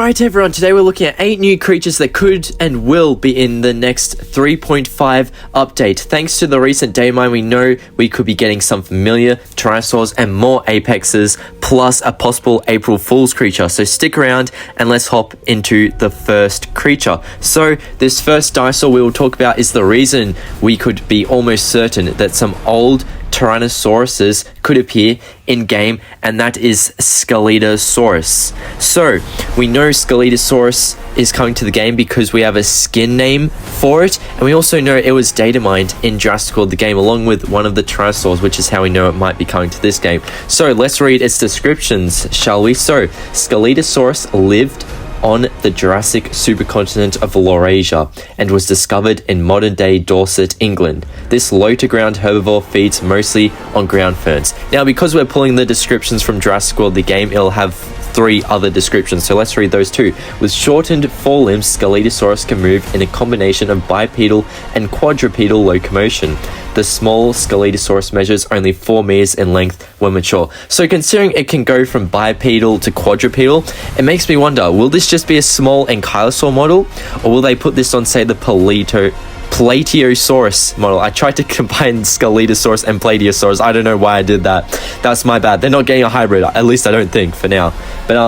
Alright everyone, today we're looking at 8 new creatures that could and will be in the next 3.5 update. Thanks to the recent day mine, we know we could be getting some familiar Tyrannosaurs and more Apexes, plus a possible April Fool's creature. So stick around and let's hop into the first creature. So this first dinosaur we will talk about is the reason we could be almost certain that some old Tyrannosauruses could appear in game, and that is Scelidosaurus. So we know Scelidosaurus is coming to the game because we have a skin name for it, and we also know it was data mined in Jurassic World the game along with one of the Tyrannosaurs, which is how we know it might be coming to this game. So let's read its descriptions, shall we? So Scelidosaurus lived on the Jurassic supercontinent of Laurasia and was discovered in modern-day Dorset, England. This low-to-ground herbivore feeds mostly on ground ferns. Now, because we're pulling the descriptions from Jurassic World the game, it'll have 3 other descriptions, so let's read those too. With shortened forelimbs, Scelidosaurus can move in a combination of bipedal and quadrupedal locomotion. The small Scelidosaurus measures only 4 meters in length when mature. So considering it can go from bipedal to quadrupedal, it makes me wonder, will this just be a small ankylosaur model? Or will they put this on, say, the Plateosaurus model? I tried to combine Scelidosaurus and Plateosaurus. I don't know why I did that. That's my bad. They're not getting a hybrid, at least I don't think, for now. But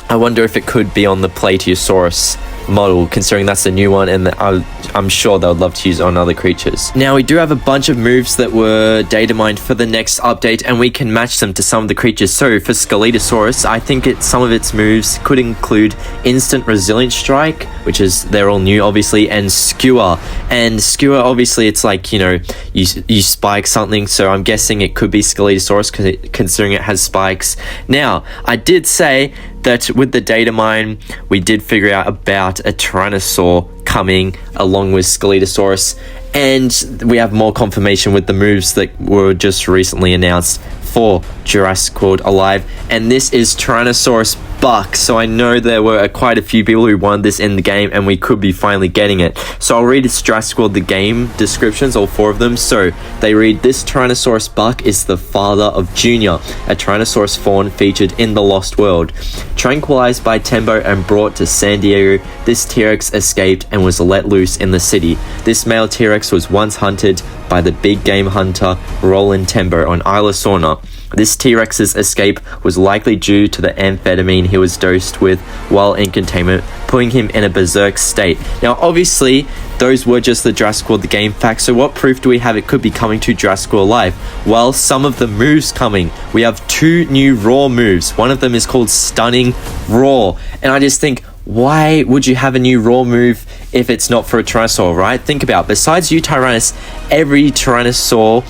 I wonder if it could be on the Plateosaurus model, considering that's the new one, and I'm sure they would love to use it on other creatures. Now, we do have a bunch of moves that were data mined for the next update, and we can match them to some of the creatures. So for Scelidosaurus, I think some of its moves could include Instant Resilience Strike, which is, they're all new obviously, and Skewer. And Skewer, obviously, it's like, you know, you spike something, so I'm guessing it could be Scelidosaurus considering it has spikes. Now, I did say that with the data mine, we did figure out about a Tyrannosaur coming along with Scelidosaurus, and we have more confirmation with the moves that were just recently announced for Jurassic World Alive, and this is Tyrannosaurus Buck. So I know there were quite a few people who wanted this in the game, and we could be finally getting it. So I'll read its Jurassic World the game descriptions, all 4 of them. So they read, this Tyrannosaurus Buck is the father of Junior, a Tyrannosaurus fawn featured in The Lost World. Tranquilized by Tembo and brought to San Diego, this T-Rex escaped and was let loose in the city. This male T-Rex was once hunted by the big game hunter Roland Tembo on Isla Sorna. This T-Rex's escape was likely due to the amphetamine he was dosed with while in containment, putting him in a berserk state. Now, obviously, those were just the Jurassic World the game facts, so what proof do we have it could be coming to Jurassic World Live? Well, some of the moves coming. We have 2 new raw moves. One of them is called Stunning Roar, and I just think, why would you have a new raw move if it's not for a Tyrannosaur, right? Think about it. Besides Yutyrannus, every Tyrannosaur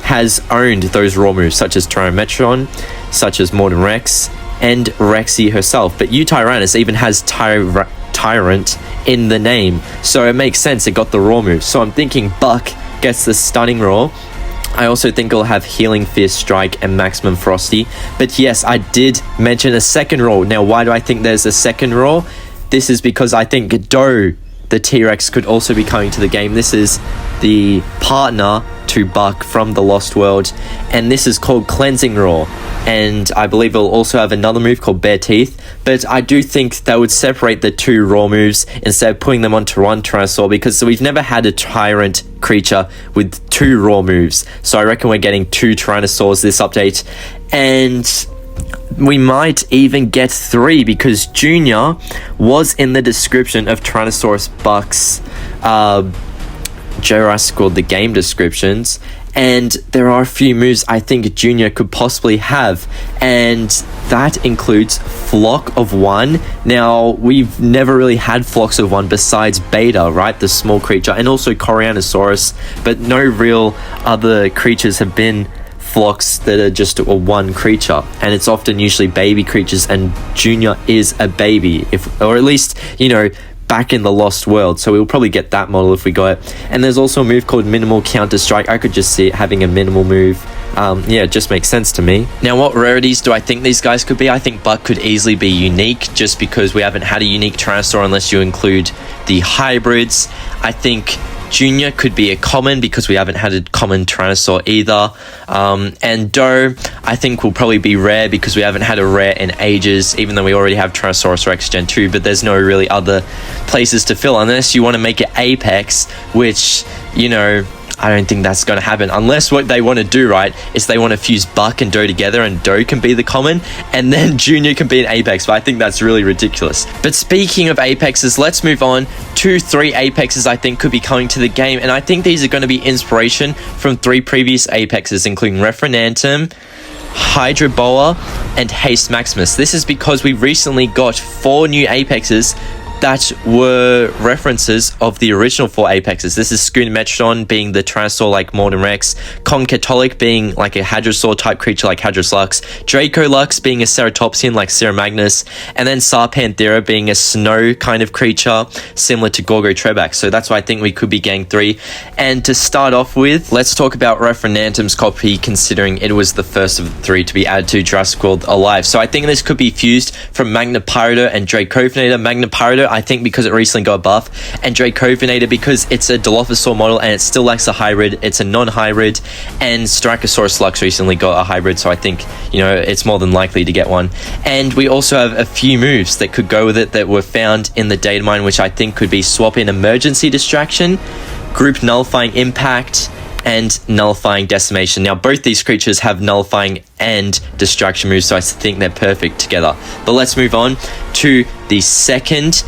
has owned those raw moves, such as Tyrannometron, such as Morton Rex, and Rexy herself. But Yutyrannus even has Tyrant in the name, so it makes sense it got the raw moves. So I'm thinking Buck gets the Stunning Roar. I also think it'll have Healing Fierce Strike and Maximum Frosty. But yes, I did mention a second roar. Now, why do I think there's a second roar? This is because I think Doe, the T-Rex, could also be coming to the game. This is the partner to Buck from The Lost World, and this is called Cleansing Roar, and I believe it'll also have another move called Bare Teeth. But I do think they would separate the 2 raw moves instead of putting them onto one Tyrannosaur, because we've never had a Tyrant creature with 2 raw moves. So I reckon we're getting 2 Tyrannosaurs this update, and we might even get 3, because Junior was in the description of Tyrannosaurus Buck's Jurassic World the game descriptions, and there are a few moves I think Junior could possibly have, and that includes Flock of One. Now, we've never really had flocks of one besides Beta, right, the small creature, and also Coryanosaurus, but no real other creatures have been flocks that are just a one creature, and it's often usually baby creatures, and Junior is a baby, or at least, you know, back in the Lost World, so we'll probably get that model if we got it. And there's also a move called Minimal Counter Strike. I could just see it having a minimal move. Yeah, it just makes sense to me. Now, what rarities do I think these guys could be? I think Buck could easily be unique, just because we haven't had a unique Tyrannosaur unless you include the hybrids. I think Junior could be a common because we haven't had a common Tyrannosaur either. And Doe, I think, will probably be rare because we haven't had a rare in ages, even though we already have Tyrannosaurus Rex Gen 2, but there's no really other places to fill unless you want to make it Apex, which, you know, I don't think that's going to happen unless what they want to do, right, is they want to fuse Buck and Doe together and Doe can be the common and then Junior can be an Apex, but I think that's really ridiculous. But speaking of Apexes, let's move on to 3 Apexes I think could be coming to the game, and I think these are going to be inspiration from 3 previous Apexes, including Referenantum, Hydroboa, and Haste Maximus. This is because we recently got 4 new Apexes that were references of the original 4 Apexes. This is Scootermetron being the Tyrannosaur like Morton Rex, Concatholic being like a Hadrosaur type creature like Hadroslux, Dracolux being a Ceratopsian like Ceramagnus, and then Sarpanthera being a snow kind of creature similar to Gorgotrebax. So that's why I think we could be getting 3. And to start off with, let's talk about Referenantum's copy, considering it was the first of the 3 to be added to Jurassic World Alive. So I think this could be fused from Magnapyrodon and Dracovinator. Magnapyrodon, I think, because it recently got a buff, and Dracovinator because it's a Dilophosaur model and it still lacks a hybrid. It's a non-hybrid, and Styracosaurus Lux recently got a hybrid, so I think, you know, it's more than likely to get one. And we also have a few moves that could go with it that were found in the data mine, which I think could be Swap In Emergency Distraction, Group Nullifying Impact, and Nullifying Decimation. Now, both these creatures have Nullifying and Distraction moves, so I think they're perfect together. But let's move on to the second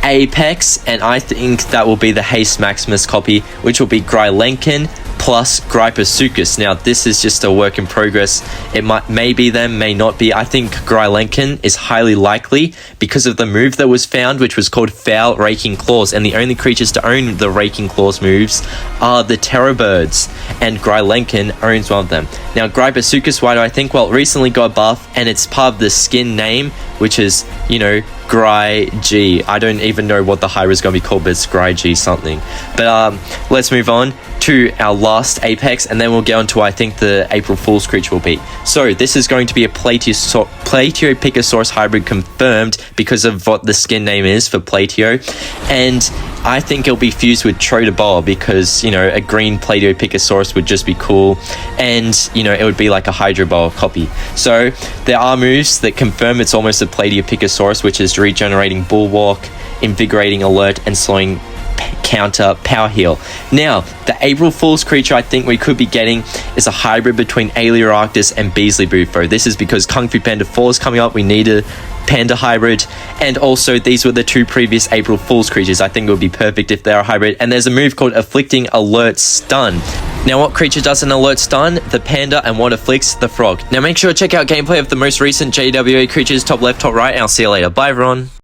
Apex, and I think that will be the Haste Maximus copy, which will be Grylenkin plus Gryposuchus. Now, this is just a work in progress. It may be them, may not be. I think Grylenkin is highly likely because of the move that was found, which was called Foul Raking Claws, and the only creatures to own the Raking Claws moves are the Terror Birds, and Grylenkin owns one of them. Now, Gryposuchus, why do I think? Well, it recently got a buff, and it's part of the skin name, which is, you know, Gry-G. I don't even know what the hybrid is going to be called, but it's Gry-G something. But let's move on to our last Apex, and then we'll get on to what I think the April Fool's creature will be. So this is going to be a Plateopicosaurus hybrid confirmed because of what the skin name is for Plateo, and I think it'll be fused with Trotaboa because, you know, a green Plateopicosaurus would just be cool, and, you know, it would be like a Hydroboa copy. So there are moves that confirm it's almost a Plateopicosaurus, which is regenerating Bulwark, invigorating Alert, and slowing counter Power Heal. Now, the April Fool's creature I think we could be getting is a hybrid between Aeliorarctos and Beasley Bufo. This is because Kung Fu Panda 4 is coming up. We need a Panda hybrid, and also these were the 2 previous April Fool's creatures. I think it would be perfect if they're a hybrid. And there's a move called Afflicting Alert Stun. Now, what creature does an alert stun? The panda, and what afflicts? The frog. Now, make sure to check out gameplay of the most recent JWA creatures, top left, top right, and I'll see you later. Bye, everyone.